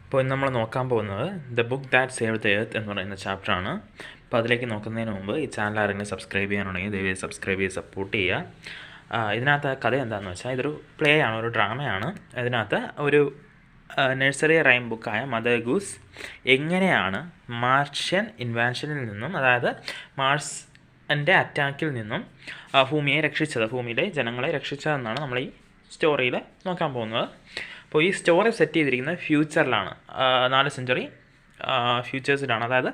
ഇപ്പോൾ ഇന്ന് നമ്മൾ നോക്കാൻ പോകുന്നത് the book that save the earth എന്ന് പറയുന്ന ചാപ്റ്ററാണ്. അപ്പോൾ അതിലേക്ക് നോക്കുന്നതിന് മുമ്പ് ഈ ചാനൽ ആരെങ്കിലും സബ്സ്ക്രൈബ് ചെയ്യാനുണ്ടെങ്കിൽ ദയവായി സബ്സ്ക്രൈബ് ചെയ്ത് സപ്പോർട്ട് ചെയ്യുക. ഇതിനകത്ത് കഥ എന്താണെന്ന് വെച്ചാൽ ഇതൊരു പ്ലേ ആണ്, ഒരു ഡ്രാമയാണ്. ഇതിനകത്ത് ഒരു നഴ്സറി റൈം ബുക്കായ മദർ ഗൂസ് എങ്ങനെയാണ് മാർഷ്യൻ ഇൻവാൻഷനിൽ നിന്നും, അതായത് മാർസിൻ്റെ അറ്റാക്കിൽ നിന്നും ഭൂമിയെ രക്ഷിച്ചത്, ഭൂമിയിലെ ജനങ്ങളെ രക്ഷിച്ചതെന്നാണ് നമ്മൾ ഈ സ്റ്റോറിയിൽ നോക്കാൻ പോകുന്നത്. അപ്പോൾ ഈ സ്റ്റോറി സെറ്റ് ചെയ്തിരിക്കുന്നത് ഫ്യൂച്ചറിലാണ്, 4 സെഞ്ച്വറി ഫ്യൂച്ചേഴ്സിലാണ്, അതായത്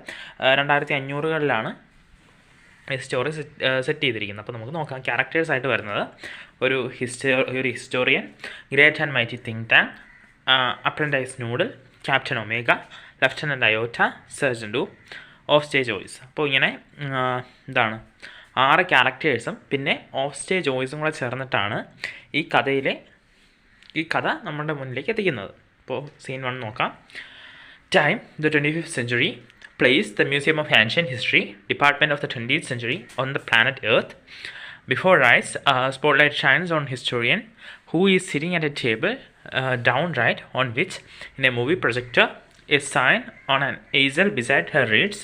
2500കളിലാണ് ഈ സ്റ്റോറി സെറ്റ് ചെയ്തിരിക്കുന്നത്. അപ്പോൾ നമുക്ക് നോക്കാം. ക്യാരക്ടേഴ്സായിട്ട് വരുന്നത് ഒരു historian, great and mighty think tank, apprentice noodle, captain omega, lieutenant iota, surgeon do, off stage voice. അപ്പോൾ ഇങ്ങനെ 6 ക്യാരക്ടേഴ്സും പിന്നെ ഓഫ് സ്റ്റേജ് വോയിസും കൂടെ ചേർന്നിട്ടാണ് ഈ കഥ നമ്മുടെ മുന്നിലേക്ക് എത്തിക്കുന്നത്. അപ്പോൾ സീൻ 1 നോക്കാം. Time the 25th century. Place the Museum of Ancient History, Department of the 20th century on the planet Earth. Before eyes, spotlight shines on historian who is sitting at a table downright on which, in a movie projector, a sign on an easel beside her reads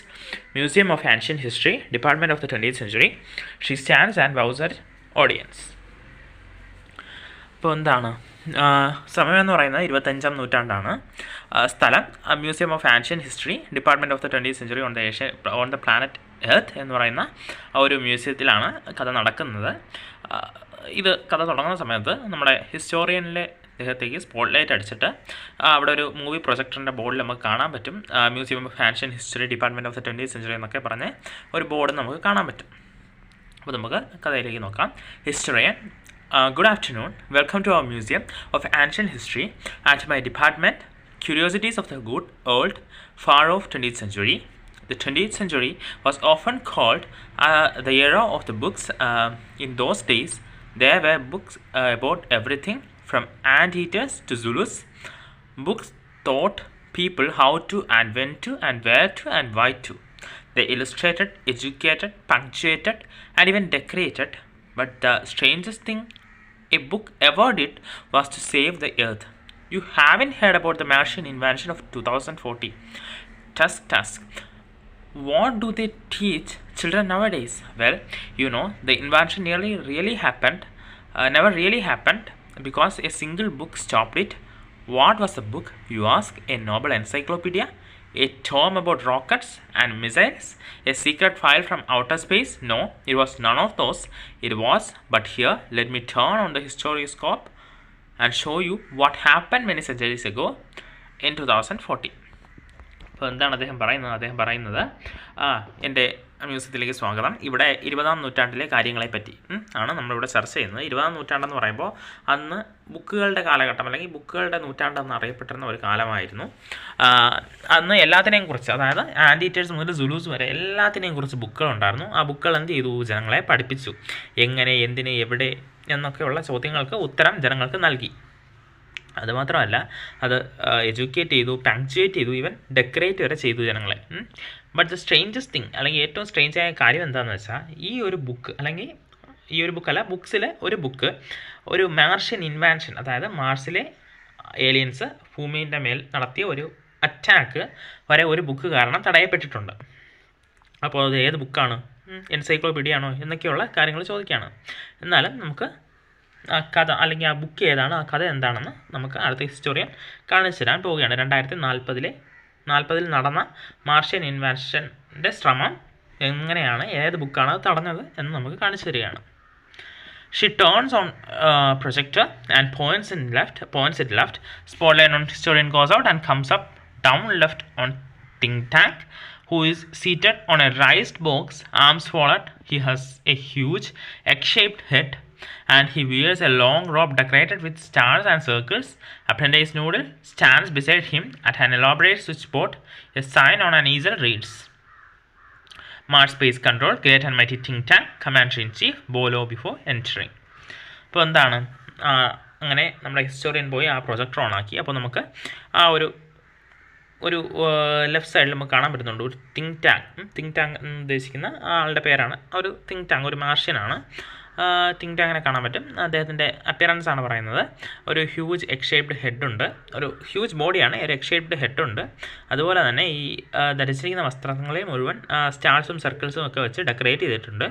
Museum of Ancient History, Department of the 20th century. She stands and bows at audience. ഇപ്പോൾ എന്താണ് സമയം എന്ന് പറയുന്നത് 25ാം നൂറ്റാണ്ടാണ്. സ്ഥലം museum of ancient history, department of the 20th century on the planet earth എന്ന് പറയുന്ന ഒരു മ്യൂസിയത്തിലാണ് കഥ നടക്കുന്നത്. കഥ തുടങ്ങുന്ന സമയത്ത് നമ്മുടെ ഹിസ്റ്റോറിയനിലെ ദേഹത്തേക്ക് സ്പോട്ട് ലൈറ്റ് അടിച്ചിട്ട് അവിടെ ഒരു മൂവി പ്രൊജക്ടറിൻ്റെ ബോർഡിൽ നമുക്ക് കാണാൻ പറ്റും. Museum of ancient history, department of the 20th century എന്നൊക്കെ പറഞ്ഞ് ഒരു ബോർഡ് നമുക്ക് കാണാൻ പറ്റും. അപ്പോൾ നമുക്ക് കഥയിലേക്ക് നോക്കാം. Historian: good afternoon. Welcome to our Museum of Ancient History at my department. Curiosities of the good, old, far-off 20th century. The 20th century was often called the era of the books. In those days, there were books about everything from anteaters to Zulus. Books taught people how to and when to and where to and why to. They illustrated, educated, punctuated, and even decorated. But the strangest thing a book ever did was to save the earth. You haven't heard about the Martian invasion of 2040. Tusk. What do they teach children nowadays? Well, the invasion never really happened because a single book stopped it. What was the book, you ask? A noble encyclopedia? A tome about rockets and missiles? A secret file from outer space? No, it was none of those. It was, but here, let me turn on the historioscope and show you what happened many centuries ago in 2040. അപ്പോൾ എന്താണ് അദ്ദേഹം പറയുന്നത്? എൻ്റെ മ്യൂസിയത്തിലേക്ക് സ്വാഗതം. ഇവിടെ 20ാം നൂറ്റാണ്ടിലെ കാര്യങ്ങളെപ്പറ്റി ആണ് നമ്മളിവിടെ ചർച്ച ചെയ്യുന്നത്. 20ാം നൂറ്റാണ്ടെന്ന് പറയുമ്പോൾ അന്ന് ബുക്കുകളുടെ കാലഘട്ടം, അല്ലെങ്കിൽ ബുക്കുകളുടെ നൂറ്റാണ്ടെന്ന് അറിയപ്പെട്ടിരുന്ന ഒരു കാലമായിരുന്നു. അന്ന് എല്ലാത്തിനെയും കുറിച്ച്, അതായത് ആൻറ്റീറ്റേഴ്സ് മുതൽ സുലൂസ് വരെ എല്ലാത്തിനെയും കുറിച്ച് ബുക്കുകളുണ്ടായിരുന്നു. ആ ബുക്കുകൾ എന്ത് ചെയ്തു? ജനങ്ങളെ പഠിപ്പിച്ചു. എങ്ങനെ, എന്തിന്, എവിടെ എന്നൊക്കെയുള്ള ചോദ്യങ്ങൾക്ക് ഉത്തരം ജനങ്ങൾക്ക് നൽകി. അതുമാത്രമല്ല, അത് എഡ്യൂക്കേറ്റ് ചെയ്തു, പങ്ക്ച്വേറ്റ് ചെയ്തു, ഈവൻ ഡെക്കറേറ്റ് വരെ ചെയ്തു ജനങ്ങളെ. ബട്ട് ദ സ്ട്രേഞ്ചസ്റ്റ് തിങ്, അല്ലെങ്കിൽ ഏറ്റവും സ്ട്രേഞ്ചായ കാര്യം എന്താണെന്ന് വെച്ചാൽ, ബുക്സിലെ ഒരു ബുക്ക് ഒരു മാർഷ്യൻ ഇൻവാൻഷൻ, അതായത് മാർസിലെ ഏലിയൻസ് ഭൂമിൻ്റെ മേൽ നടത്തിയ ഒരു അറ്റാക്ക് വരെ ഒരു ബുക്ക് കാരണം തടയപ്പെട്ടിട്ടുണ്ട്. അപ്പോൾ അത് ഏത് ബുക്കാണ്? എൻസൈക്ലോപീഡിയ ആണോ എന്നൊക്കെയുള്ള കാര്യങ്ങൾ ചോദിക്കുകയാണ്. എന്നാലും നമുക്ക് കഥ, അല്ലെങ്കിൽ ആ ബുക്ക് ഏതാണ്, ആ കഥ എന്താണെന്ന് നമുക്ക് അടുത്ത ഹിസ്റ്റോറിയൻ കാണിച്ചു തരാൻ പോവുകയാണ്. 2040 നടന്ന മാർഷ്യൻ ഇൻവാൻഷൻ്റെ ശ്രമം എങ്ങനെയാണ്, ഏത് ബുക്കാണ് അത് തടഞ്ഞത് എന്ന് നമുക്ക് കാണിച്ചു തരികയാണ്. She turns on projector and points it left. Spotlight on historian goes out and comes up down left on think tank, who is seated on a raised box, arms folded. He has a huge egg-shaped head and he wears a long robe decorated with stars and circles. Apprentice Noodle stands beside him at an elaborate switchboard. A sign on an easel reads Mars Space Control, Great and Mighty Think Tank, Commander-in-Chief, Bolo before entering. അപ്പോൾ എന്താണ്, അങ്ങനെ നമ്മുടെ historian പോയി ആ projector on ആക്കി. അപ്പോൾ നമുക്ക് ആ ഒരു ലെഫ്റ്റ് സൈഡിൽ നമുക്ക് കാണാൻ പറ്റുന്നുണ്ട് ഒരു തിങ്ക് ടാങ്ക് എന്ന് ഉദ്ദേശിക്കുന്ന ആളുടെ പേരാണ്. ഒരു തിങ്ക് ടാങ്ക്, ഒരു മാർഷ്യനാണ്. തിങ്ക് ടാങ്കിനെ കാണാൻ പറ്റും. അദ്ദേഹത്തിൻ്റെ അപ്പിയറൻസ് ആണ് പറയുന്നത്. ഒരു ഹ്യൂജ് എഗ് ഷേപ്ഡ് ഹെഡുണ്ട്, ഒരു ഹ്യൂജ് ബോഡിയാണ്, ഒരു എഗ് ഷേപ്ഡ് ഹെഡുണ്ട്. അതുപോലെ തന്നെ ഈ ധരിച്ചിരിക്കുന്ന വസ്ത്രങ്ങളെ മുഴുവൻ സ്റ്റാർസും സർക്കിൾസും ഒക്കെ വെച്ച് ഡെക്കറേറ്റ് ചെയ്തിട്ടുണ്ട്.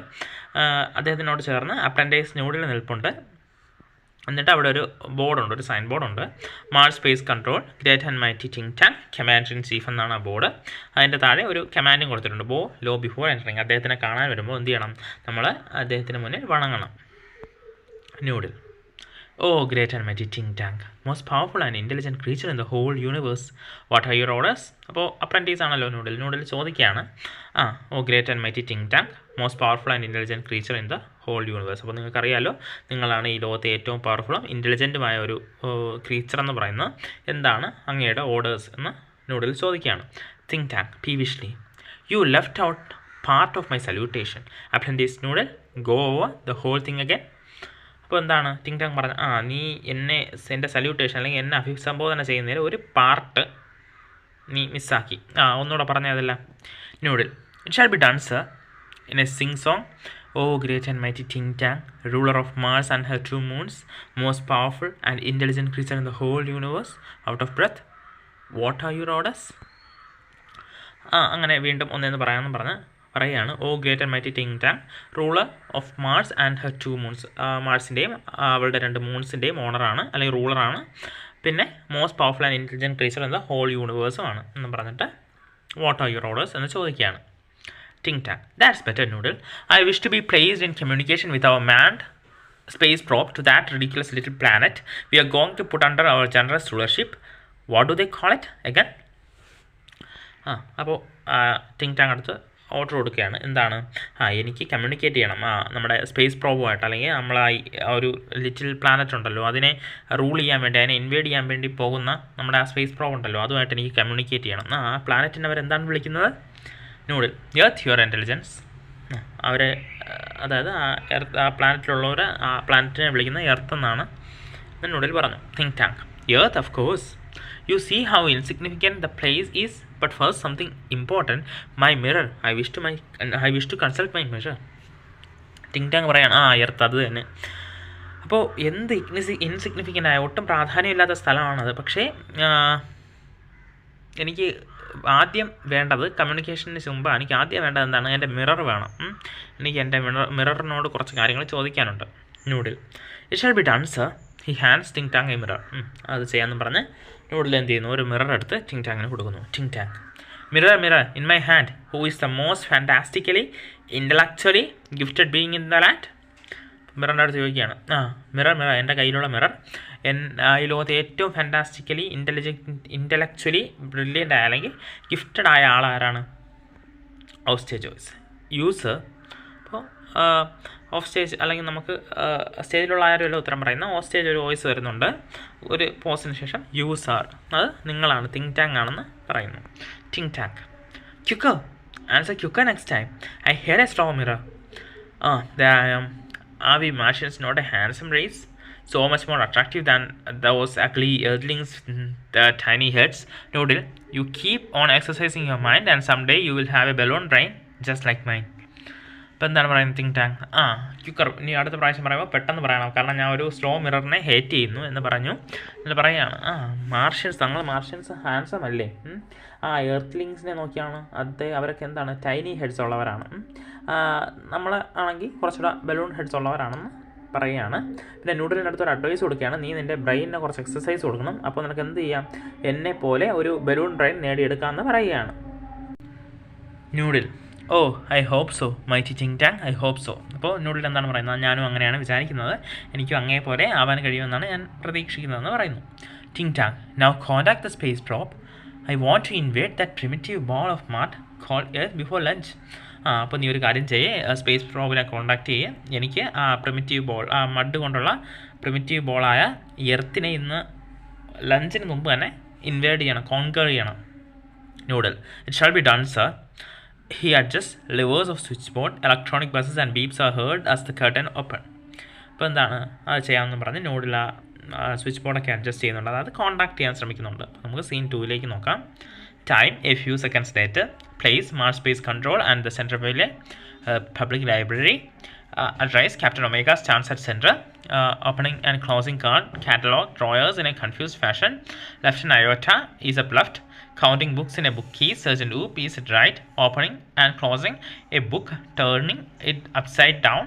അദ്ദേഹത്തിനോട് ചേർന്ന് അപ്രൻറ്റൈസ് ന്യൂഡിൽ നിൽപ്പുണ്ട്. എന്നിട്ട് അവിടെ ഒരു ബോർഡുണ്ട്, ഒരു സൈൻ ബോർഡുണ്ട്. Mars space control great and mighty think tank commander in chief എന്നാണ് ആ ബോർഡ്. അതിൻ്റെ താഴെ ഒരു കമാൻഡും കൊടുത്തിട്ടുണ്ട്, ബോ ലോ ബിഫോർ എൻറ്ററിങ്. അദ്ദേഹത്തിനെ കാണാൻ വരുമ്പോൾ എന്ത് ചെയ്യണം, നമ്മൾ അദ്ദേഹത്തിന് മുന്നിൽ വണങ്ങണം. Noodle. Oh great and mighty think tank, most powerful and intelligent creature in the whole universe, what are your orders? അപ്പോൾ അപ്രൻറ്റീസ് ആണല്ലോ ന്യൂഡിൽ. ന്യൂഡിൽ ചോദിക്കുകയാണ്, oh great and mighty think tank, most powerful and intelligent creature in the whole universe. അപ്പോൾ നിങ്ങൾക്കറിയാലോ, നിങ്ങളാണ് ഈ ലോകത്തെ ഏറ്റവും പവർഫുള്ളും ഇൻ്റലിജൻറ്റുമായ ഒരു ക്രീച്ചർ എന്ന് പറയുന്നത്. എന്താണ് അങ്ങയുടെ ഓർഡേഴ്സ് എന്ന് ന്യൂഡിൽ ചോദിക്കുകയാണ്. Think tank peevishly, you left out part of my salutation. Apprentice noodle, go over the whole thing again. അപ്പോൾ എന്താണ് തിങ്ക് ടാങ്ക് പറഞ്ഞത്, നീ എൻ്റെ സല്യൂട്ടേഷൻ അല്ലെങ്കിൽ എന്നെ അഭിസംബോധന ചെയ്യുന്നതിൽ ഒരു പാർട്ട് നീ മിസ്സാക്കി. ഒന്നുകൂടെ പറഞ്ഞ അതല്ല. Noodle. It shall be done sir in a sing song. Oh great and mighty think tank, ruler of Mars and her 2 moons, most powerful and intelligent creature in the whole universe, out of breath, what are your orders? അങ്ങനെ വീണ്ടും ഒന്നേന്ന് പറയാമെന്ന് പറയുകയാണ്. Oh great and mighty think tank, ruler of Mars and her 2 moons. മാർസിൻ്റെയും അവളുടെ 2 മൂൺസിൻ്റെയും ഓണറാണ് അല്ലെങ്കിൽ റൂളറാണ്. പിന്നെ most powerful and intelligent creature എന്ന ഹോൾ യൂണിവേഴ്സുമാണ് എന്ന് പറഞ്ഞിട്ട് വാട്ട് ആർ യുവർ ഓർഡേഴ്സ് എന്ന് ചോദിക്കുകയാണ്. Think Tank. That's better Noodle. I wish to be placed in communication with our manned space probe to that ridiculous little planet we are going to put under our generous rulership. What do they call it again? അപ്പോൾ think tank അടുത്ത് order കൊടുക്കുകയാണ്. എന്താണ്, എനിക്ക് communicate ചെയ്യണം നമ്മുടെ space പ്രോബുമായിട്ട്, അല്ലെങ്കിൽ നമ്മൾ ആ ഒരു ലിറ്റിൽ പ്ലാനറ്റ് ഉണ്ടല്ലോ അതിനെ റൂൾ ചെയ്യാൻ വേണ്ടി, അതിനെ ഇൻവേഡ് ചെയ്യാൻ വേണ്ടി പോകുന്ന നമ്മുടെ ആ സ്പേസ് പ്രോബ് ഉണ്ടല്ലോ അതുമായിട്ട് എനിക്ക് കമ്മ്യൂണിക്കേറ്റ് ചെയ്യണം. ആ പ്ലാനറ്റിനെ അവരെന്താണ് വിളിക്കുന്നത്? ന്യൂഡിൽ. Earth your intelligence. അവരെ അതായത് ആ പ്ലാനറ്റിലുള്ളവർ ആ പ്ലാനറ്റിനെ വിളിക്കുന്ന എർത്ത് എന്നാണ് ന്യൂഡിൽ പറഞ്ഞു. Think Tank. Earth of course, you see how insignificant the place is, but first something important, my mirror. I wish to consult my mirror. Think Tank പറയാണ്, Earth അത് തന്നെ. അപ്പോൾ എന്ത് ഇൻസിഗ്നിഫിക്കൻ്റ് ആയ ഒട്ടും പ്രാധാന്യമില്ലാത്ത സ്ഥലമാണത്. പക്ഷേ എനിക്ക് ആദ്യം വേണ്ടത്, കമ്മ്യൂണിക്കേഷന് മുമ്പ് എനിക്ക് ആദ്യം വേണ്ടത് എന്താണ്, എൻ്റെ മിറർ വേണം. എനിക്ക് എൻ്റെ മിററിനോട് കുറച്ച് കാര്യങ്ങൾ ചോദിക്കാനുണ്ട്. Noodle. It shall be done sir. He hands think tank a mirror. അത് ചെയ്യാമെന്ന് പറഞ്ഞ് ന്യൂഡിൽ എന്ത് ചെയ്യുന്നു, ഒരു മിറർ എടുത്ത് തിങ്ക് ടാങ്കിന് കൊടുക്കുന്നു. Think tank. Mirror mirror in my hand, who is the most fantastically intellectually gifted being in the land. മിററിൻ്റെ അടുത്ത് ചോദിക്കുകയാണ്, മിറർ മിറർ എൻ്റെ കയ്യിലുള്ള മിറർ, ഈ ലോകത്തെ ഏറ്റവും ഫാൻറ്റാസ്റ്റിക്കലി ഇൻ്റലക്ച്വലി ബ്രില്യൻ്റ് ആയ അല്ലെങ്കിൽ ഗിഫ്റ്റഡ് ആയ ആളാരാണ്? Off stage voice. യൂസ്. അപ്പോൾ ഓഫ് സ്റ്റേജ് അല്ലെങ്കിൽ നമുക്ക് സ്റ്റേജിലുള്ള ആരുമല്ല ഉത്തരം പറയുന്ന, ഓഫ് സ്റ്റേജ് ഒരു വോയിസ് വരുന്നുണ്ട് ഒരു പോസിന് ശേഷം. യൂസ് ആർ, അത് നിങ്ങളാണ്, തിങ്ക് ടാങ്ക് ആണെന്ന് പറയുന്നു. Think tank. Quicker, answer quicker next time. I here A strong mirror. there I am. Are we Martians not a handsome race? So much more attractive than those ugly earthlings with the tiny heads. Noodle, you keep on exercising your mind and someday you will have a balloon brain just like mine. ഇപ്പോൾ എന്താണ് പറയുന്നത് think tank? Quicker. ഇനി അടുത്ത പ്രാവശ്യം പറയുമ്പോൾ പെട്ടെന്ന് പറയണം, കാരണം ഞാൻ ഒരു സ്ലോ മിററിനെ ഹേറ്റ് ചെയ്യുന്നു എന്ന് പറഞ്ഞു. എന്നിട്ട് പറയുകയാണ്, തങ്ങൾ മാർഷ്യൻസ് ഹാൻസം അല്ലേ? എർത്ത് നോക്കിയാണ് അവരൊക്കെ എന്താണ്, ടൈനി ഹെഡ്സ് ഉള്ളവരാണ്. നമ്മൾ ആണെങ്കിൽ കുറച്ചുകൂടെ ബലൂൺ ഹെഡ്സ് ഉള്ളവരാണെന്ന് പറയുകയാണ്. പിന്നെ ന്യൂഡിലിൻ്റെ അടുത്തൊരു അഡ്വൈസ് കൊടുക്കുകയാണ്, നീ നിൻ്റെ ബ്രെയിനിനെ കുറച്ച് എക്സസൈസ് കൊടുക്കണം, അപ്പോൾ നിനക്ക് എന്ത് ചെയ്യാം, എന്നെ പോലെ ഒരു ബലൂൺ ബ്രെയിൻ നേടിയെടുക്കാമെന്ന് പറയുകയാണ്. Noodle. Oh I hope so mighty think Tank, I hope so. അപ്പോൾ ന്യൂഡിൽ എന്താണ് പറയുന്നത്, ഞാനും അങ്ങനെയാണ് വിചാരിക്കുന്നത്, എനിക്കും അങ്ങേ പോലെ ആവാൻ കഴിയുമെന്നാണ് ഞാൻ പ്രതീക്ഷിക്കുന്നതെന്ന് പറയുന്നു. Think Tank. Now contact the space probe. I want to invade that primitive ball of mud called Earth before lunch. അപ്പോൾ നീ ഒരു കാര്യം ചെയ്യേ, സ്പേസ് പ്രോബിനെ കോൺടാക്ട് ചെയ്യേ, എനിക്ക് ആ പ്രിമിറ്റീവ് ബോൾ, ആ മഡ് കൊണ്ടുള്ള പ്രിമിറ്റീവ് ബോളായ എർത്തിനെ ഇന്ന് ലഞ്ചിന് മുമ്പ് തന്നെ ഇൻവേഡ് ചെയ്യണം, കോൺകർ ചെയ്യണം. Noodle. It shall be done sir. He adjusts levers of switchboard, electronic buzzes and beeps are heard as the curtain open. അപ്പോൾ എന്താണ് അത് ചെയ്യാമെന്ന് പറഞ്ഞ് ന്യൂഡിൽ സ്വിച്ച് ബോർഡൊക്കെ അഡ്ജസ്റ്റ് ചെയ്യുന്നുണ്ട്, അതായത് കോൺടാക്ട് ചെയ്യാൻ ശ്രമിക്കുന്നുണ്ട്. നമുക്ക് സീൻ 2 നോക്കാം. Time A few seconds later. Place Mars space control and the central public library. address, Captain Omega stands at center, opening and closing card, catalog, drawers in a confused fashion. Lieutenant Iota is up left, counting books in a bookcase. Sergeant Oop is at right, opening and closing a book, turning it upside down,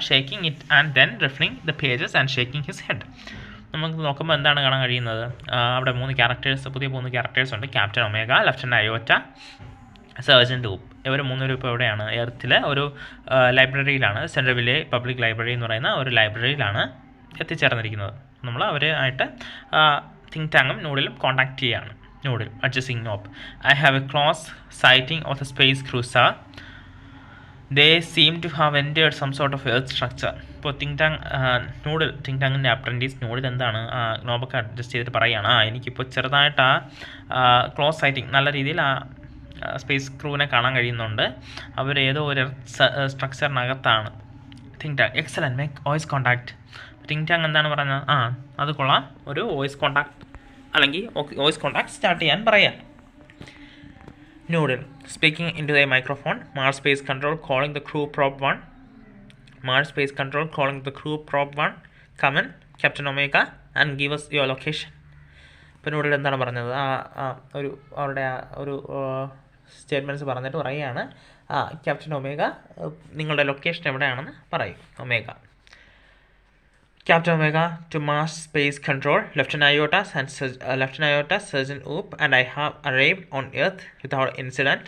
shaking it and then riffling the pages and shaking his head. നമുക്ക് നോക്കുമ്പോൾ എന്താണ് കാണാൻ കഴിയുന്നത്? അവിടെ പുതിയ 3 characters ഉണ്ട്. Captain Omega, lieutenant Iota, sergeant Oop. ഇവർ 3 പേരും ഇപ്പോൾ എവിടെയാണ്? എർത്തിലെ ഒരു ലൈബ്രറിയിലാണ്. സെൻട്രൽ പബ്ലിക് ലൈബ്രറി എന്ന് പറയുന്ന ഒരു ലൈബ്രറിയിലാണ് എത്തിച്ചേർന്നിരിക്കുന്നത്. നമ്മൾ അവരുമായിട്ട് തിങ്ക് ടാങ്ങും നൂഡിലും കോൺടാക്ട് ചെയ്യുകയാണ്. Noodle adjusting knob. I have a close sighting of the space cruiser. They seem to have entered some sort of Earth structure. ഇപ്പോൾ തിങ്ക് ടാങ്ങിൻ്റെ അപ്രൻറ്റീസ് നൂഡിൽ എന്താണ് നോബൊക്കെ അഡ്ജസ്റ്റ് ചെയ്തിട്ട് പറയുകയാണ്, എനിക്കിപ്പോൾ ചെറുതായിട്ട് ക്ലോസ് സൈറ്റിംഗ് നല്ല രീതിയിൽ സ്പേസ് ക്രൂവിനെ കാണാൻ കഴിയുന്നുണ്ട്. അവർ ഏതോ ഒരു സ്ട്രക്ചറിനകത്താണ്. Think Tank excellent, make voice contact. Think Tank എന്താണ് പറയുന്നത്? അത് കൊള്ളാം, ഒരു വോയിസ് കോൺടാക്ട് അല്ലെങ്കിൽ വോയിസ് കോൺടാക്ട് സ്റ്റാർട്ട് ചെയ്യാൻ പറയാം. Noodle speaking into the microphone. Mars Space Control calling the crew probe 1. Mars Space Control calling the crew probe 1. Come in, Captain Omega, and give us your location. ഇപ്പോൾ noodle എന്താണ് പറഞ്ഞത്? അവരുടെ ഒരു statements പറഞ്ഞിട്ട് പറയുകയാണ്, captain omega നിങ്ങളുടെ location എവിടെയാണെന്ന് പറയും. Omega Captain Omega to Mars Space Control, Lieutenant Iota, Sergeant Oop, and I have arrived on Earth without incident.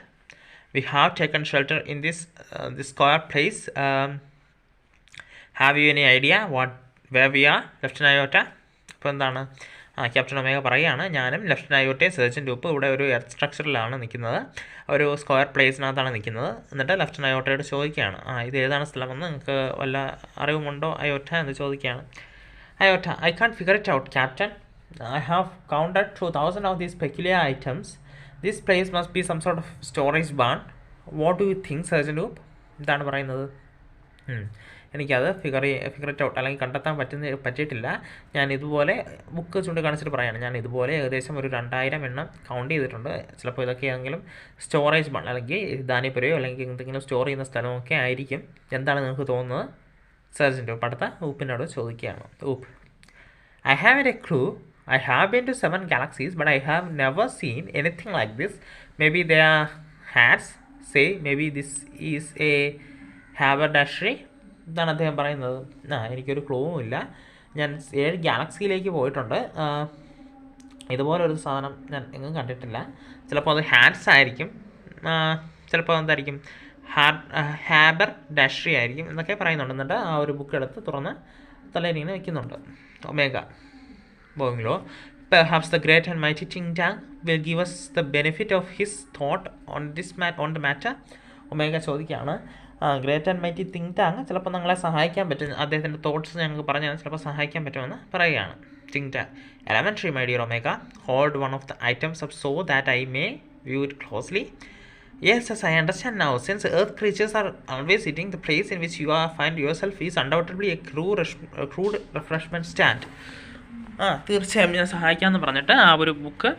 We have taken shelter in this square place. Have you any idea where we are, Lieutenant Iota? ഇപ്പോൾ എന്താണ് captain omega പറയുകയാണ്, ഞാനും lieutenant അയോട്ടയും സെർജൻറ്റ് ഊപ്പ് ഇവിടെ ഒരു earth സ്ട്രക്ചറിലാണ് നിൽക്കുന്നത്, ഒരു square പ്ലേസിനകത്താണ് നിൽക്കുന്നത്. എന്നിട്ട് ലെഫ്റ്റനന്റ് അയോട്ടയോട് ചോദിക്കുകയാണ്, ഇത് ഏതാണ് സ്ഥലമെന്ന് നിങ്ങൾക്ക് വല്ല അറിവുമുണ്ടോ അയോട്ട എന്ന് ചോദിക്കുകയാണ്. Iota, I can't figure it out captain. I have counted 2000 of these peculiar items. This place must be some sort of storage barn. What do you think sergeant Oop? ഇതാണ് പറയുന്നത്. എനിക്കത് ഫിഗർ ഇറ്റ് ഔട്ട് അല്ലെങ്കിൽ കണ്ടെത്താൻ പറ്റിയിട്ടില്ല. ഞാൻ ഇതുപോലെ book ചൂണ്ടിക്കാണിച്ചിട്ട് പറയുകയാണ്, ഞാൻ ഇതുപോലെ ഏകദേശം ഒരു 2000 എണ്ണം കൗണ്ട് ചെയ്തിട്ടുണ്ട്. ചിലപ്പോൾ ഇതൊക്കെ ഏതെങ്കിലും സ്റ്റോറേജ് ബൺ അല്ലെങ്കിൽ ധാന്യപ്പുരയോ അല്ലെങ്കിൽ എന്തെങ്കിലും സ്റ്റോർ ചെയ്യുന്ന സ്ഥലമൊക്കെ ആയിരിക്കും. എന്താണ് നിങ്ങൾക്ക് തോന്നുന്നത്? സെർജൻറ്റ് ഊപ്പ് അടുത്ത ഊപ്പിനോട് ചോദിക്കുകയാണ്. Oop, I have a clue. I have been to 7 galaxies, but I have never seen anything like this. Maybe they are hats. Say, maybe this is a haberdashery. ഇതാണ് അദ്ദേഹം പറയുന്നത്. എനിക്കൊരു ക്ലൂവും ഇല്ല. ഞാൻ 7 ഗാലക്സിയിലേക്ക് പോയിട്ടുണ്ട്. ഇതുപോലൊരു സാധനം ഞാൻ എങ്ങും കണ്ടിട്ടില്ല. ചിലപ്പോൾ അത് ഹാറ്റ്സ് ആയിരിക്കും, ചിലപ്പോൾ എന്തായിരിക്കും ഹാബർ ഡാഷറി ആയിരിക്കും എന്നൊക്കെ പറയുന്നുണ്ട്. എന്നിട്ട് ആ ഒരു ബുക്ക് എടുത്ത് തുറന്ന് തലയിലിങ്ങനെ വയ്ക്കുന്നുണ്ട്. Omega bowing low, perhaps the great and mighty Ting Tang will give us the benefit of his thought on the matter. Omega ചോദിക്കുകയാണ്, great and mighty Think Tank ചിലപ്പോൾ ഞങ്ങളെ സഹായിക്കാൻ പറ്റും, അദ്ദേഹത്തിൻ്റെ തോട്ട്സ് ഞങ്ങൾക്ക് പറഞ്ഞാൽ ചിലപ്പോൾ സഹായിക്കാൻ പറ്റുമെന്ന് പറയുകയാണ്. Think tongue, elementary my dear omega, hold one of the items up so that I may view it closely. Yes, I understand now. Since Earth creatures are always eating, the place in which you find yourself is undoubtedly a crude refreshment stand. തീർച്ചയായും ഞാൻ സഹായിക്കാമെന്ന് പറഞ്ഞിട്ട് ആ ഒരു book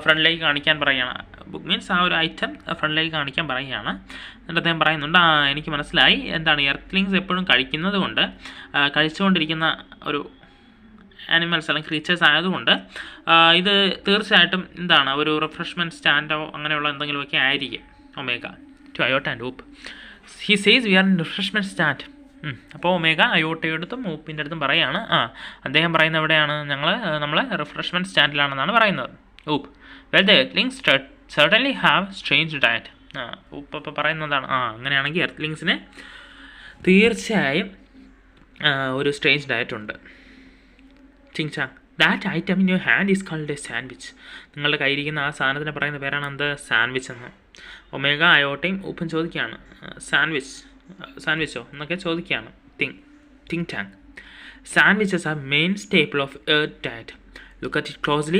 ഫ്രണ്ടിലേക്ക് കാണിക്കാൻ പറയുകയാണ്. Book means ആ ഒരു ഐറ്റം ഫ്രണ്ടിലേക്ക് കാണിക്കാൻ പറയുകയാണ്. എന്നിട്ട് അദ്ദേഹം പറയുന്നുണ്ട്, എനിക്ക് മനസ്സിലായി, എന്താണ് എർത്ത്ലിങ്സ് എപ്പോഴും കഴിക്കുന്നത് കൊണ്ട് കഴിച്ചുകൊണ്ടിരിക്കുന്ന ഒരു ആനിമൽസ് അല്ലെങ്കിൽ ക്രീച്ചേഴ്സ് ആയതുകൊണ്ട് ഇത് തീർച്ചയായിട്ടും എന്താണ് ഒരു റിഫ്രഷ്മെൻറ്റ് സ്റ്റാൻഡോ അങ്ങനെയുള്ള എന്തെങ്കിലുമൊക്കെ ആയിരിക്കും. Omega to Iota and Oop, he says we are in refreshment stand. അപ്പോൾ ഒമേഗ അയോട്ടയുടെ അടുത്തും ഊപ്പിൻ്റെ അടുത്തും പറയുകയാണ്, അദ്ദേഹം പറയുന്നത് എവിടെയാണ്, നമ്മൾ റിഫ്രഷ്മെൻറ്റ് സ്റ്റാൻഡിലാണെന്നാണ് പറയുന്നത്. ഊപ്പ്, well the earthlings certainly have strange diet. ഊപ്പ് അപ്പോൾ പറയുന്നതാണ്, അങ്ങനെയാണെങ്കിൽ എർത്ത്ലിങ്സിന് തീർച്ചയായും ഒരു സ്ട്രേഞ്ച് ഡയറ്റ് ഉണ്ട്. Ching Chang, that item in your hand is called a sandwich. നിങ്ങളുടെ കയ്യിരിക്കുന്ന ആ സാധനത്തിന് പറയുന്ന പേരാണ് എന്ത്, സാൻഡ്വിച്ച് എന്ന്. ഒമേഗ അയോട്ടയും ഊപ്പും ചോദിക്കുകയാണ്, സാൻഡ്വിച്ചോ എന്നൊക്കെ ചോദിക്കുകയാണ്. Think Tank, sandwiches are main staple of Earth diet. Look at it closely.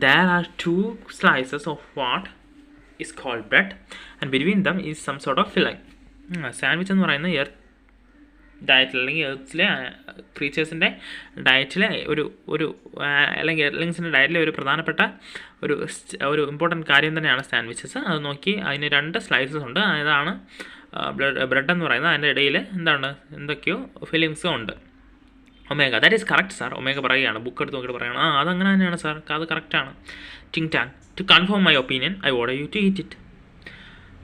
There are 2 slices of what is called bread, and between them is some sort of filling. Sandwich എന്ന് പറയുന്നത് earth ഡയറ്റിൽ അല്ലെങ്കിൽ എർത്തിലെ ക്രീച്ചേഴ്സിൻ്റെ ഡയറ്റിലെ ഒരു അല്ലെങ്കിൽ എർലിങ്സിൻ്റെ ഡയറ്റിലെ ഒരു പ്രധാനപ്പെട്ട ഒരു important കാര്യം തന്നെയാണ് സാൻഡ്വിച്ചസ്. അത് നോക്കി അതിന് 2 സ്ലൈസസ് ഉണ്ട്. അതാണ് ബ്രെഡ് എന്ന് പറയുന്നത് അതിൻ്റെ ഇടയിൽ എന്താണ് എന്തൊക്കെയോ ഫിലിംസും ഉണ്ട്. Omega that is correct sir. Omega പറയുകയാണ്, ബുക്ക് എടുത്ത് നോക്കിയിട്ട് പറയുകയാണ്, അതങ്ങനെ തന്നെയാണ് സാർ, അത് കറക്റ്റാണ്. Think Tank to confirm my opinion I order you to eat it.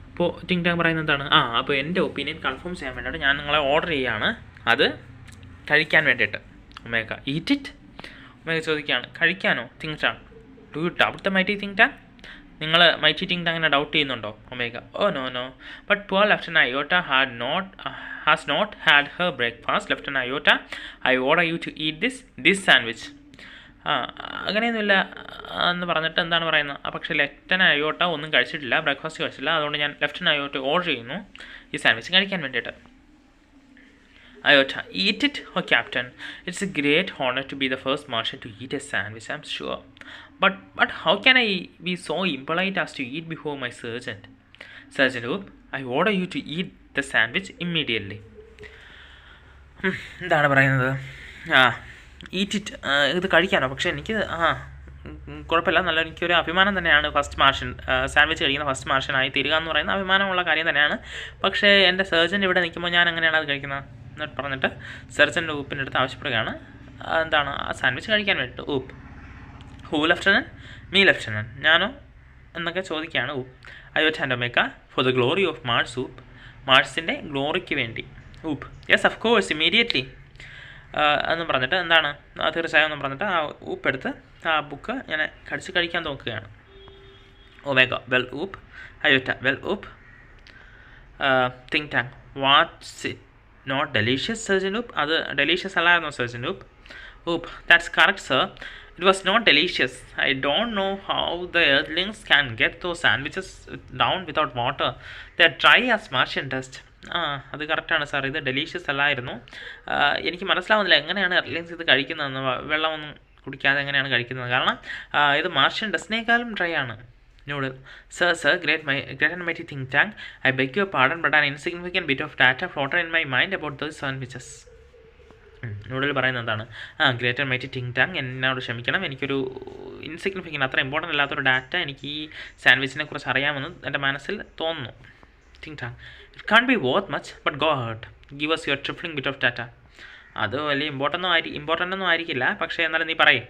അപ്പോൾ ടിങ് ടാങ് പറയുന്നത് എന്താണ്? അപ്പോൾ എൻ്റെ ഒപ്പീനിയൻ കൺഫേം ചെയ്യാൻ വേണ്ടിയിട്ട് ഞാൻ നിങ്ങളെ ഓർഡർ ചെയ്യുകയാണ് അത് കഴിക്കാൻ വേണ്ടിയിട്ട്. Omega eat it. ഒമേഗ ചോദിക്കുകയാണ്, കഴിക്കാനോ? Think Tank do you doubt the mighty Think Tank? നിങ്ങൾ മൈറ്റി ടിങ് ടാങ്ങിനെ ഡൗട്ട് ചെയ്യുന്നുണ്ടോ? Omega oh no but poor lieutenant Iota has not had her breakfast. Lieutenant Iota, I order you to eat this sandwich. അങ്ങനെയൊന്നുമില്ല എന്ന് പറഞ്ഞിട്ട് എന്താണ് പറയുന്നത്? പക്ഷേ lieutenant അയോട്ട ഒന്നും കഴിച്ചിട്ടില്ല, ബ്രേക്ക്ഫാസ്റ്റ് കഴിച്ചില്ല. അതുകൊണ്ട് ഞാൻ ലെഫ്റ്റനന്റ് അയോട്ട ഓർഡർ ചെയ്യുന്നു ഈ സാൻഡ്വിച്ച് കഴിക്കാൻ വേണ്ടിയിട്ട്. Iota, eat it, oh Captain. It's a great honor to be the first Martian to eat a sandwich, I'm sure. But how can I be so impolite as to eat before my sergeant? Sergeant Hoop, I order you to eat the sandwich immediately. എന്താണ് പറയുന്നത്? Eat it, ഇത് കഴിക്കാനോ? പക്ഷേ എനിക്ക് കുഴപ്പമില്ല, നല്ല എനിക്കൊരു അഭിമാനം തന്നെയാണ് ഫസ്റ്റ് മാർഷ്യൻ സാൻഡ്വിച്ച് കഴിക്കുന്ന ഫസ്റ്റ് മാർഷ്യനായി തീരുക എന്ന് പറയുന്ന അഭിമാനമുള്ള കാര്യം തന്നെയാണ്. പക്ഷേ എൻ്റെ സർജൻ ഇവിടെ നിൽക്കുമ്പോൾ ഞാൻ എങ്ങനെയാണ് അത് കഴിക്കുന്നത് എന്നിട്ട് പറഞ്ഞിട്ട് സർജൻ്റെ ഊപ്പിൻ്റെ അടുത്ത് ആവശ്യപ്പെടുകയാണ് എന്താണ് ആ സാൻഡ്വിച്ച് കഴിക്കാൻ വേണ്ടിയിട്ട്. Oop who lieutenant? Me lieutenant, ഞാനോ എന്നൊക്കെ ചോദിക്കുകയാണ് Oop. Iota and Omega for the glory of Mars Oop, മാർസിൻ്റെ ഗ്ലോറിക്ക് വേണ്ടി. Oop yes of course immediately എന്ന് പറഞ്ഞിട്ട് എന്താണ് തീർച്ചയായും എന്ന് പറഞ്ഞിട്ട് ആ ഊപ്പ് എടുത്ത് ആ ബുക്ക് ഞാൻ കഴിക്കാൻ നോക്കുകയാണ്. Omega well Oop. Iota well Oop. Think Tank what's it not delicious sergeant Oop? അത് ഡെലീഷ്യസ് അല്ലായിരുന്നോ sergeant Oop? Oop that's correct sir. It was not delicious. I don't know how the earthlings can get those sandwiches down without water. They are dry as Martian dust. അത് കറക്റ്റാണ് sir, ഇത് delicious അല്ലായിരുന്നു. എനിക്ക് മനസ്സിലാവുന്നില്ല എങ്ങനെയാണ് എർലിങ്സ് ഇത് കഴിക്കുന്നതെന്ന്, വെള്ളമൊന്നും കുടിക്കാതെ എങ്ങനെയാണ് കഴിക്കുന്നത്. കാരണം ഇത് മാർഷ്യൻ ഡസ്റ്റിനേക്കാളും ഡ്രൈ ആണ്. Noodle, sir, great and mighty think tank. I beg your pardon, but an insignificant bit of data floated in my mind about those sandwiches. Noodle പറയുന്നത് എന്താണ്? Great and mighty Think tongue, എന്നോട് ക്ഷമിക്കണം, എനിക്കൊരു insignificant അത്ര important അല്ലാത്തൊരു data എനിക്ക് ഈ സാൻഡ്വിച്ചിനെ കുറിച്ച് അറിയാമെന്ന് എൻ്റെ മനസ്സിൽ തോന്നുന്നു. Think Tank it can be worth much but go ahead give us your trifling bit of data. അത് വലിയ ഇമ്പോർട്ടൻ്റ് ഒന്നും ആയിരിക്കില്ല, പക്ഷേ എന്നാലും നീ പറയും,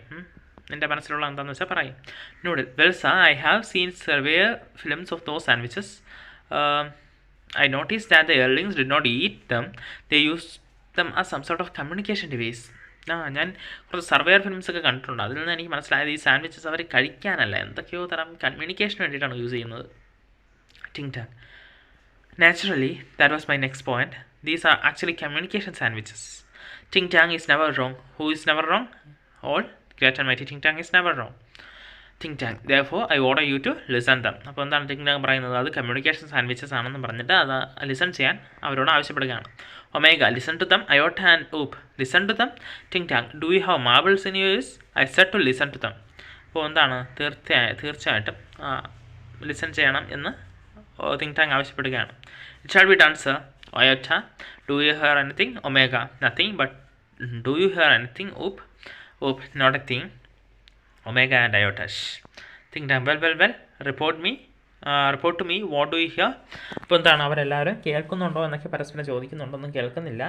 നിൻ്റെ മനസ്സിലുള്ള എന്താണെന്ന് വെച്ചാൽ പറയും. Noodle well sir, I have seen several films of those sandwiches. I notice that the earthlings did not eat them, they use them as some sort of communication device. ഞാൻ കുറച്ച് സർവെയർ ഫിലിംസൊക്കെ കണ്ടിട്ടുണ്ട്, അതിൽ നിന്ന് എനിക്ക് മനസ്സിലായത് ഈ സാൻഡ്വിച്ചസ് അവർ കഴിക്കാനല്ല, എന്തൊക്കെയോ തരം കമ്മ്യൂണിക്കേഷന് വേണ്ടിയിട്ടാണ് യൂസ് ചെയ്യുന്നത്. Think Tank naturally that was my next point. These are actually communication sandwiches. Think Tank is never wrong. Who is never wrong? All great and mighty Think Tank is never wrong. Think Tank therefore I order you to listen them. അപ്പോൾ എന്താണ് ടിങ് tongue പറയുന്നത്? അത് communication sandwiches ആണെന്ന് പറഞ്ഞിട്ട് അത് listen ചെയ്യാൻ അവരോട് ആവശ്യപ്പെടുകയാണ്. Omega listen to them. Iota and Oop listen to them. Think Tank do you have marbles in your ears? I said to listen to them. അപ്പോൾ എന്താണ് തീർച്ചയായിട്ടും ലിസൺ ചെയ്യണം എന്ന് ടിങ് ടാങ് ആവശ്യപ്പെടുകയാണ്. It shall be done sir. Iota do you hear anything? Omega nothing, but do you hear anything? Oop Oop not a thing. Omega and Iota. Think time. Well. Report to me. What do you hear? അപ്പോൾ എന്താണ് അവരെല്ലാവരും കേൾക്കുന്നുണ്ടോ എന്നൊക്കെ പരസ്പരം ചോദിക്കുന്നുണ്ടോ, ഒന്നും കേൾക്കുന്നില്ല.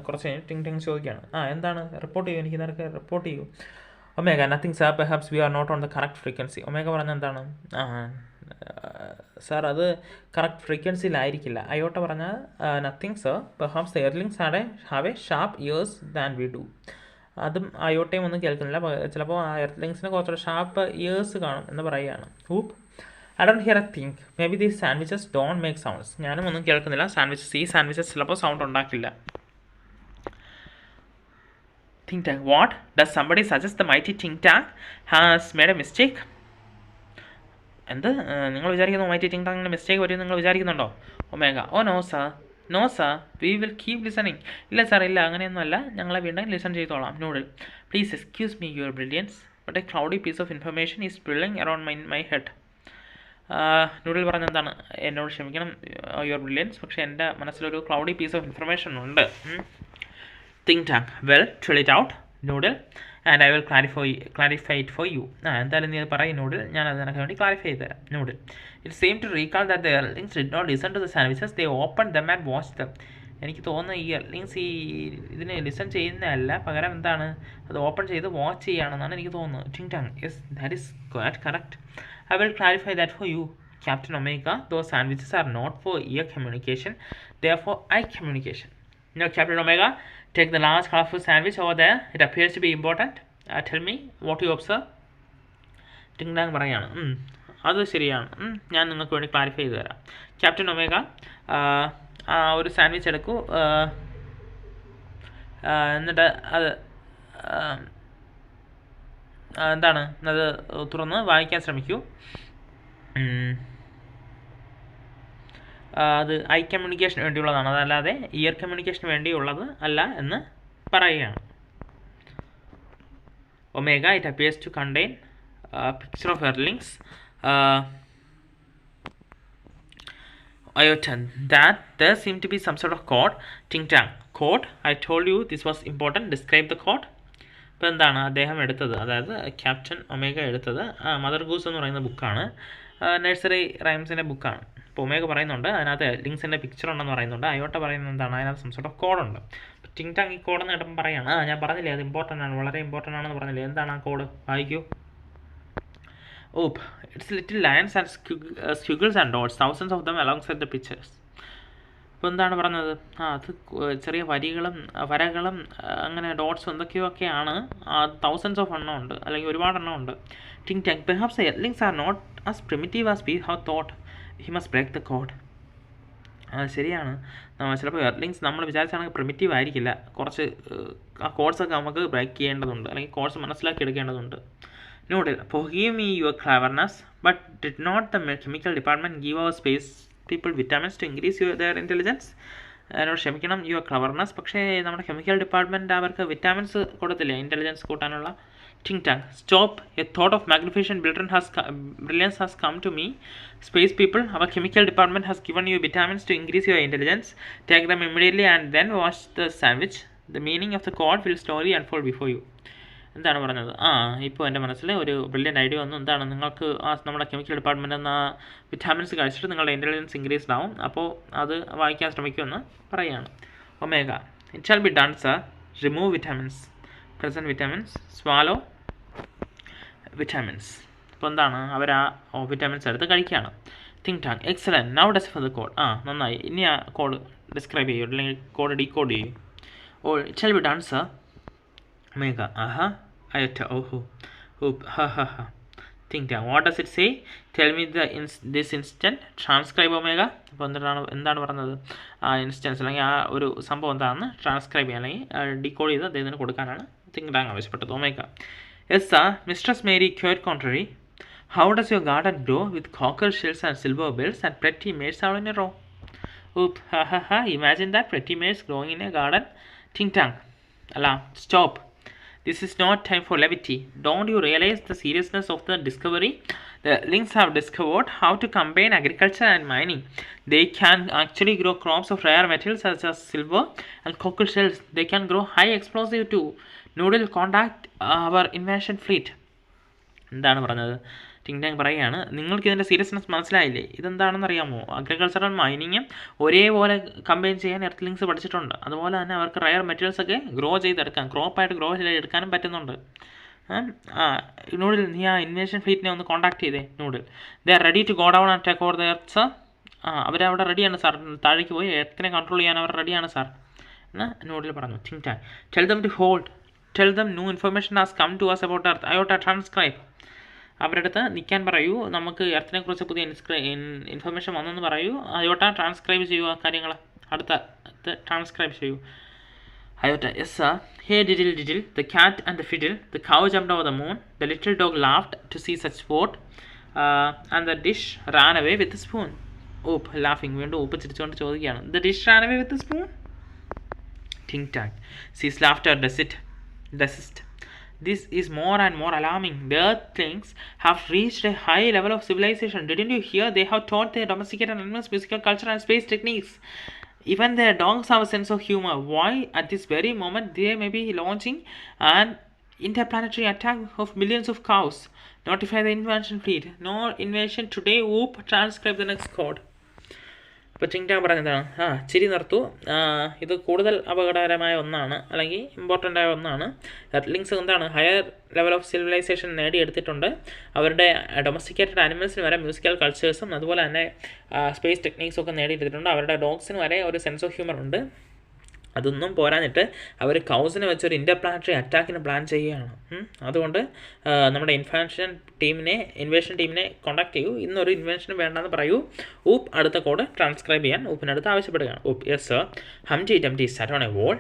കുറച്ച് ടിങ് ചോദിക്കുകയാണ്. എന്താണ് റിപ്പോർട്ട് ചെയ്യൂ, എനിക്ക് നിനക്ക് റിപ്പോർട്ട് ചെയ്യൂ. Omega nothing sir, perhaps we are not on the correct frequency. Omega പറഞ്ഞ എന്താണ്? സാർ അത് കറക്റ്റ് ഫ്രീക്വൻസിയിലായിരിക്കില്ല. അയോട്ട പറഞ്ഞാൽ nothing sir, perhaps the earthlings have a sharp ears than we do. അതും അയോട്ടയും ഒന്നും കേൾക്കുന്നില്ല, ചിലപ്പോൾ ആ എർലിങ്സിന് കുറച്ചുകൂടെ ഷാർപ്പ് ഇയേഴ്സ് കാണും എന്ന് പറയുകയാണ്. Oop I don't hear a thing. May be these sandwiches don't make sounds. ഞാനും ഒന്നും കേൾക്കുന്നില്ല. ഈ സാൻഡ്വിച്ചസ് ചിലപ്പോൾ സൗണ്ട് ഉണ്ടാക്കില്ല. Think Tank what does somebody suggest the mighty Think Tank has made a mistake? എന്ത് നിങ്ങൾ വിചാരിക്കുന്നു? മൈറ്റി ടിങ് ടാങ്ങിന് മിസ്റ്റേക്ക് പറ്റുമെന്ന് നിങ്ങൾ വിചാരിക്കുന്നുണ്ടോ? Omega oh no sir, no sir, we will keep listening. ഇല്ല സാർ, ഇല്ല, അങ്ങനെയൊന്നുമല്ല, ഞങ്ങളെ വീണ്ടും ലിസൺ ചെയ്തോളാം. Noodle please excuse me your brilliance, but a cloudy piece of information is swirling around my head. Noodle പറഞ്ഞെന്താണ്? എന്നോട് ക്ഷമിക്കണം യുവർ ബ്രില്യൻസ്, പക്ഷേ എൻ്റെ മനസ്സിലൊരു ക്ലൗഡി പീസ് ഓഫ് ഇൻഫർമേഷൻ ഉണ്ട്. Think Tank well tell it out. Noodle and I will clarify it for you. എന്തായാലും നീ അത് പറയും നൂഡിൽ, ഞാൻ അത് നിനക്ക് വേണ്ടി ക്ലാരിഫൈ ചെയ്ത് തരാം. Noodle, it seems to recall that the earthlings did not listen to the sandwiches, they open them and watch them. എനിക്ക് തോന്നുന്നു ഈ എർലിങ്സ് ഈ ഇതിന് ലിസൺ ചെയ്യുന്നതല്ല, പകരം എന്താണ് അത് ഓപ്പൺ ചെയ്ത് വാച്ച് ചെയ്യുകയാണെന്നാണ് എനിക്ക് തോന്നുന്നത്. Think Tank, yes that is quite correct. I will clarify that for you, Captain Omega. Those sandwiches are not for ear communication, they are for eye communication. Now, Captain Omega, take the large colorful sandwich over there. It appears to be important. Tell me what you observe. ടിങ് tongue പറയാണ്, അത് ശരിയാണ്, ഞാൻ നിങ്ങൾക്ക് വേണ്ടി clarify ചെയ്ത് തരാം. Captain omega, ഒരു സാൻഡ്വിച്ച് എടുക്കൂ, എന്നിട്ട് അത് എന്താണ് അത് തുറന്ന് വായിക്കാൻ ശ്രമിക്കൂ. അത് ഐ കമ്മ്യൂണിക്കേഷന് വേണ്ടിയുള്ളതാണ്, അതല്ലാതെ ഇയർ കമ്മ്യൂണിക്കേഷന് വേണ്ടിയുള്ളത് അല്ല എന്ന് പറയുകയാണ്. Omega, it appears to contain picture of earthlings. Iota, that there seemed to be some sort of code. Ting tang, code. I told you this was important. Describe the code. ഇപ്പോൾ എന്താണ് അദ്ദേഹം എടുത്തത്, അതായത് captain omega എടുത്തത് mother goose എന്ന് പറയുന്ന ബുക്കാണ്, nursery റൈംസിൻ്റെ ബുക്കാണ്. അപ്പോൾ ഒമേഗ പറയുന്നുണ്ട് അതിനകത്ത് എർലിങ്സിൻ്റെ പിക്ചർ ഉണ്ടെന്ന് പറയുന്നുണ്ട്. അയോട്ട പറയുന്നത് എന്താണ്, അതിനകത്ത് സം സോർട്ട് ഓഫ് കോഡുണ്ട്. അപ്പോൾ ടിങ് ടാങ് ഈ കോഡെന്ന് കേട്ടപ്പോൾ പറയാണ്, ഞാൻ പറഞ്ഞില്ലേ അത് ഇമ്പോർട്ടൻ്റ് ആണ്, വളരെ ഇമ്പോർട്ടൻ്റ് ആണെന്ന് പറഞ്ഞില്ലേ, എന്താണ് ആ കോഡ്, വായിക്കൂ. It's little lines and squiggles and dots, thousands of them alongside the pictures. അപ്പോൾ എന്താണ് പറഞ്ഞത്, അത് ചെറിയ വരകളും അങ്ങനെ ഡോട്ട്സും എന്തൊക്കെയൊക്കെയാണ്, തൗസൻഡ്സ് ഓഫ് എണ്ണം ഉണ്ട്, അല്ലെങ്കിൽ ഒരുപാട് എണ്ണം ഉണ്ട്. Think Tank, perhaps the earthlings are not as primitive as we have thought. He must break the code. ശരിയാണ്, ചിലപ്പോൾ എർലിങ്സ് നമ്മൾ വിചാരിച്ചാണെങ്കിൽ പ്രിമിറ്റീവ് ആയിരിക്കില്ല, കുറച്ച് ആ കോഡ്സൊക്കെ നമുക്ക് ബ്രേക്ക് ചെയ്യേണ്ടതുണ്ട്, അല്ലെങ്കിൽ കോഡ്സ് മനസ്സിലാക്കി എടുക്കേണ്ടതുണ്ട്. Noodle, forgive me your cleverness, but did not the chemical department give our space people vitamins to increase their intelligence? എന്നോട് ക്ഷമിക്കണം, യുവർ ക്ലവർനെസ്, പക്ഷേ നമ്മുടെ കെമിക്കൽ ഡിപ്പാർട്ട്മെൻറ്റ് അവർക്ക് വിറ്റാമിൻസ് കൊടുത്തില്ലേ ഇൻ്റലിജൻസ് കൂട്ടാനുള്ള. Think Tank, stop, a thought of magnification brilliance has come to me. Space people, അവർ chemical department has given you vitamins to increase your intelligence. Take them immediately and then watch the sandwich. The meaning of the code will slowly unfold before you. എന്താണ് പറഞ്ഞത്, ഇപ്പോൾ എൻ്റെ മനസ്സിൽ ഒരു brilliant idea വന്നു. എന്താണ്, നിങ്ങൾക്ക് നമ്മുടെ കെമിക്കൽ ഡിപ്പാർട്ട്മെൻറ്റിൽ നിന്ന് വിറ്റാമിൻസ് കഴിച്ചിട്ട് നിങ്ങളുടെ ഇൻ്റലിജൻസ് ഇൻക്രീസ്ഡ് ആവും, അപ്പോൾ അത് വായിക്കാൻ ശ്രമിക്കുമെന്ന് പറയുകയാണ്. Omega, it shall be done sir. Remove vitamins, present vitamins, swallow vitamins. അപ്പോൾ എന്താണ്, അവർ വിറ്റാമിൻസ് എടുത്ത് കഴിക്കുകയാണ്. Think Tank, excellent, now decipher the code. നന്നായി, ഇനി ആ കോഡ് ഡിസ്ക്രൈബ് ചെയ്യൂ, അല്ലെങ്കിൽ കോഡ് ഡീകോഡ് ചെയ്യൂ. It shall be done sir. Omega, Iota, ha. Think down. What does it say? Tell me this instant. Transcribe Omega. അപ്പോൾ എന്താണ് പറഞ്ഞത്, ആ ഇൻസ്റ്റൻസ് അല്ലെങ്കിൽ ആ ഒരു സംഭവം എന്താണെന്ന് ട്രാൻസ്ക്രൈബ് ചെയ്യാൻ അല്ലെങ്കിൽ ഡീകോഡ് ചെയ്ത് അദ്ദേഹത്തിന് കൊടുക്കാനാണ് തിങ്ക് ടാങ് ആവശ്യപ്പെട്ടത്. Omega, yes sir, Mistress Mary quite contrary. How does your garden grow with cockle shells and silver bells and pretty maids out in a row? Ha. Imagine that, pretty maids growing in a garden. Think tongue. Allah, stop. This is not time for levity. Don't you realize the seriousness of the discovery? The links have discovered how to combine agriculture and mining. They can actually grow crops of rare metals such as silver and cockle shells. They can grow high explosive too. Noodle, contact our invention fleet. എന്താണ് പറഞ്ഞത്, ടിങ് tongue പറയുകയാണ്, നിങ്ങൾക്ക് ഇതിൻ്റെ seriousness മനസ്സിലായില്ലേ, ഇതെന്താണെന്ന് അറിയാമോ, അഗ്രികൾച്ചറും മൈനിങ്ങും ഒരേപോലെ കമ്പൈൻ ചെയ്യാൻ എർത്ത് പഠിച്ചിട്ടുണ്ട്. അതുപോലെ തന്നെ അവർക്ക് റയർ മെറ്റീരിയൽസൊക്കെ ഗ്രോ ചെയ്തെടുക്കാൻ, ക്രോപ്പായിട്ട് ഗ്രോ ചെയ്തെടുക്കാനും പറ്റുന്നുണ്ട്. നൂഡിൽ, നീ ആ ഇൻവേഷൻ ഫ്ലീറ്റിനെ ഒന്ന് കോൺടാക്ട് ചെയ്തേ. Noodle, they are ready to go down and take over the Earth sir. അവരവിടെ റെഡിയാണ് സാർ, താഴേക്ക് പോയി എർത്തിനെ കൺട്രോൾ ചെയ്യാൻ അവർ റെഡിയാണ് സാർ എന്ന് നൂഡിൽ പറഞ്ഞു. Think Tank, tell them to hold, tell them new information has come to us about earth. Iota, transcribe. അവരുടെ അടുത്ത് നിൽക്കാൻ പറയൂ, നമുക്ക് എർത്തിനെ കുറിച്ച് പുതിയ ഇൻഫർമേഷൻ വന്നെന്ന് പറയൂ. അയോട്ട, ട്രാൻസ്ക്രൈബ് ചെയ്യുക കാര്യങ്ങൾ, അടുത്ത ട്രാൻസ്ക്രൈബ് ചെയ്യൂ. Iota, yes sir. Hey diddle, the cat and the fiddle, the cow jumped over the moon, the little dog laughed to see such sport, and the dish ran away with the spoon. Laughing, വീണ്ടും ചിരിച്ചുകൊണ്ട് ചോദിക്കുകയാണ്, the dish ran away with the spoon? Ting tang, cease laughter, desist. This is more and more alarming. The earthlings have reached a high level of civilization. Didn't you hear? They have taught their domesticated animals musical culture and space techniques. Even their dogs have a sense of humor. Why, at this very moment, they may be launching an interplanetary attack of millions of cows. Notify the invasion fleet. No invasion today. Whoop. Transcribe the next code. അപ്പോൾ ചിങ്ടാങ് പറയുന്നതാണ് ചിരി നിർത്തു, ഇത് കൂടുതൽ അപകടകരമായ ഒന്നാണ്, അല്ലെങ്കിൽ important ആയ ഒന്നാണ്. എർത്ത് എന്താണ് ഹയർ ലെവൽ ഓഫ് സിവിലൈസേഷൻ നേടിയെടുത്തിട്ടുണ്ട്. അവരുടെ ഡൊമസ്റ്റിക്കേറ്റഡ് ആനിമൽസിന് വരെ മ്യൂസിക്കൽ കൾച്ചേഴ്സും അതുപോലെ തന്നെ സ്പേസ് ടെക്നീക്സും ഒക്കെ നേടിയെടുത്തിട്ടുണ്ട്. അവരുടെ ഡോഗ്സിന് വരെ ഒരു സെൻസ് ഓഫ് ഹ്യൂമർ ഉണ്ട്. അതൊന്നും പോരാഞ്ഞിട്ട് അവർ കൗസിനെ വെച്ചൊരു ഇൻ്റർപ്ലാനറ്ററി അറ്റാക്കിന് പ്ലാൻ ചെയ്യുകയാണ്. അതുകൊണ്ട് നമ്മുടെ ഇൻവേഷൻ ടീമിനെ കോൺടാക്ട് ചെയ്യൂ. ഇന്നൊരു ഇൻവെൻഷനും വേണ്ടെന്ന് പറയൂ. ഊപ്പ് അടുത്ത കോഡ് ട്രാൻസ്ക്രൈബ് ചെയ്യാൻ ഊപ്പിനടുത്ത് ആവശ്യപ്പെടുകയാണ്. Oop yes sir. Humpty Dumpty sat on a wall.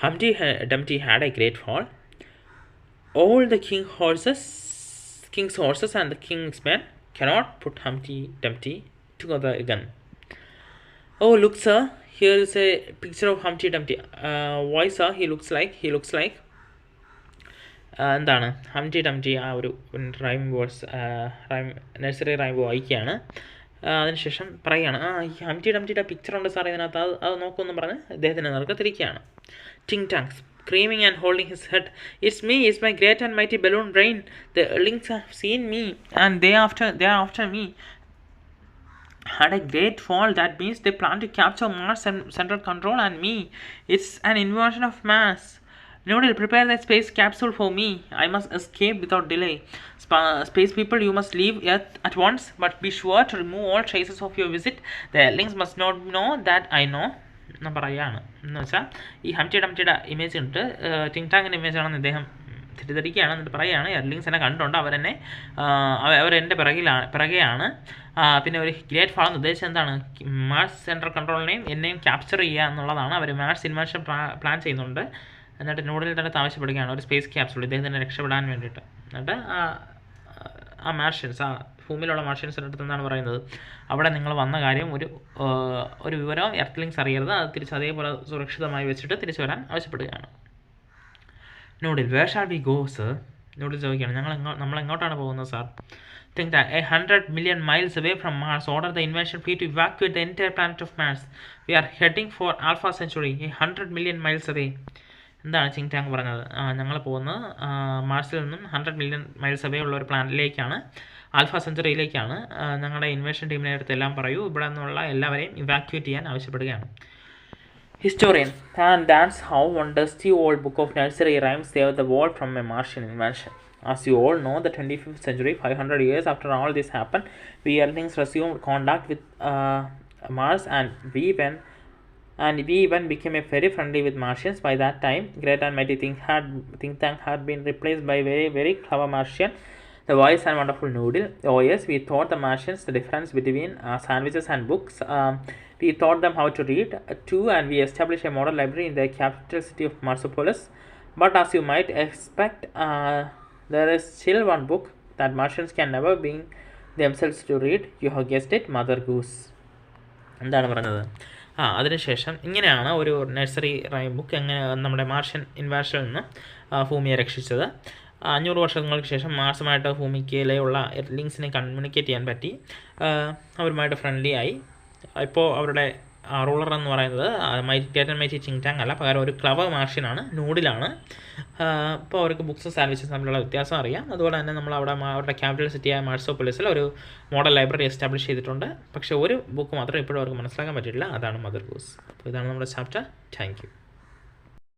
Humpty Dumpty had a great fall. All the king's horses and the king's men cannot put Humpty Dumpty together again. Oh, look, sir. Here is a picture of Humpty Dumpty. Why, sir? He looks like എന്താണ് Humpty ഡംറ്റി ആ ഒരു nursery rhyme വായിക്കുകയാണ്. അതിനുശേഷം പറയുകയാണ്, ഈ Humpty ഡംറ്റിയുടെ picture ഉണ്ട് sir ഇതിനകത്ത്, അത് നോക്കുമെന്ന് പറഞ്ഞ് അദ്ദേഹത്തിൻ്റെ നേർക്ക് തിരിക്കുകയാണ്. ടിങ് tongue screaming and holding his head. It's me, it's my great and mighty balloon brain. The Earthlings have seen me and they are after me. Had a great fall. That means they plan to capture Mars and central control and me. It's an invasion of Mars. Noodle, prepare that space capsule for me. I must escape without delay. Space people, you must leave Earth at once, but be sure to remove all traces of your visit. The Earthlings must not know that I know. എന്ന് പറയുകയാണ്. എന്ന് വെച്ചാൽ ഈ Humpty ഡംറ്റിയുടെ image ഉണ്ട്, ടിങ് ടാങ്ങിൻ്റെ image ആണെന്ന് അദ്ദേഹം തെറ്റിദ്ധരിക്കുകയാണ്. എന്നിട്ട് പറയുകയാണ് എർലിങ്സിനെ കണ്ടുകൊണ്ട് അവരെൻ്റെ പിറകെയാണ്. പിന്നെ ഒരു ഗ്രേറ്റ് ഫാൾ എന്ന് ഉദ്ദേശിച്ചത് എന്താണ്, മാർസ് സെൻട്രൽ കൺട്രോളിനെയും എന്നെയും ക്യാപ്ചർ ചെയ്യുക എന്നുള്ളതാണ്. അവർ മാർസ് ഇൻവേഷൻ പ്ലാൻ ചെയ്യുന്നുണ്ട്. എന്നിട്ട് നൂഡിൽ തന്നെ താമസപ്പെടുകയാണ് ഒരു സ്പേസ് ക്യാപ്സൂൾ ഇദ്ദേഹത്തിന് രക്ഷപ്പെടാൻ വേണ്ടിയിട്ട്. എന്നിട്ട് ആ മാർഷ്യൻസ്, ആ ഭൂമിയിലുള്ള മാർഷ്യൻസിൻ്റെ അടുത്ത് എന്താണ് പറയുന്നത്, അവിടെ നിങ്ങൾ വന്ന കാര്യം ഒരു വിവരം എർത്ത് അറിയരുത്, അത് തിരിച്ച് അതേപോലെ സുരക്ഷിതമായി വെച്ചിട്ട് തിരിച്ചു വരാൻ ആവശ്യപ്പെടുകയാണ്. Noodle, where shall we go sir? Noodle ചോദിക്കുകയാണ്, നമ്മൾ എങ്ങോട്ടാണ് പോകുന്നത് sir? Think that 100 million miles away from Mars, order the invasion fleet to evacuate the entire planet of Mars. We are heading for Alpha Centauri, 100 million miles away. എന്താണ് ചിങ് tongue പറഞ്ഞത്? ഞങ്ങൾ പോകുന്നത് മാർസിൽ നിന്നും 100 million miles away ഉള്ള ഒരു പ്ലാനറ്റിലേക്കാണ്, alpha സെഞ്ചുറിയിലേക്കാണ്. ഞങ്ങളുടെ invasion ടീമിനെ അടുത്ത് എല്ലാം പറയൂ, ഇവിടെ നിന്നുള്ള എല്ലാവരെയും ഇവാക്യുവേറ്റ് ചെയ്യാൻ ആവശ്യപ്പെടുകയാണ്. Historian, and that's how one dusty old book of nursery rhymes saved the world from a Martian invasion. As you all know, the 25th century, 500 years after all this happened, we Earthlings resumed contact with Mars, and we even became very friendly with Martians. By that time, great and mighty think tank had been replaced by very, very clever Martian, the wise and wonderful Noodle. Oh yes, we taught the Martians the difference between sandwiches and books. We taught them how to read too, and we established a model library in the capital city of Marsopolis. But as you might expect, there is still one book that Martians can never bring themselves to read. You have guessed it, Mother Goose. എന്താണ് പറഞ്ഞത്? അതിനുശേഷം ഇങ്ങനെയാണ് ഒരു nursery rhyme book എങ്ങനെ നമ്മുടെ Martian ഇൻവാഷനിൽ നിന്ന് ഭൂമിയെ രക്ഷിച്ചത്. 500 വർഷങ്ങൾക്ക് ശേഷം മാർസുമായിട്ട് ഭൂമിക്കയിലുള്ള എർലിങ്സിനെ കമ്മ്യൂണിക്കേറ്റ് ചെയ്യാൻ പറ്റി, അവരുമായിട്ട് ഫ്രണ്ട്ലി ആയി. ഇപ്പോൾ അവരുടെ റൂളർ എന്ന് പറയുന്നത് ഗ്രേറ്റ് ആൻഡ് മൈറ്റി ചിങ് ടാങ് അല്ല, പകരം ഒരു ക്ലവർ മാർഷ്യനാണ്, നൂഡിലാണ്. ഇപ്പോൾ അവർക്ക് ബുക്സും സാൻഡ്വിച്ചും തമ്മിലുള്ള വ്യത്യാസം അറിയാം. അതുപോലെ തന്നെ നമ്മൾ അവരുടെ ക്യാപിറ്റൽ സിറ്റിയായ മാർസോപോളിസിൽ ഒരു മോഡൽ ലൈബ്രറി എസ്റ്റാബ്ലിഷ് ചെയ്തിട്ടുണ്ട്. പക്ഷേ ഒരു ബുക്ക് മാത്രം ഇപ്പോഴും അവർക്ക് മനസ്സിലാക്കാൻ പറ്റിയിട്ടില്ല, അതാണ് മദർ ഗൂസ്. അപ്പോൾ ഇതാണ് നമ്മുടെ ചാപ്റ്റർ. Thank you.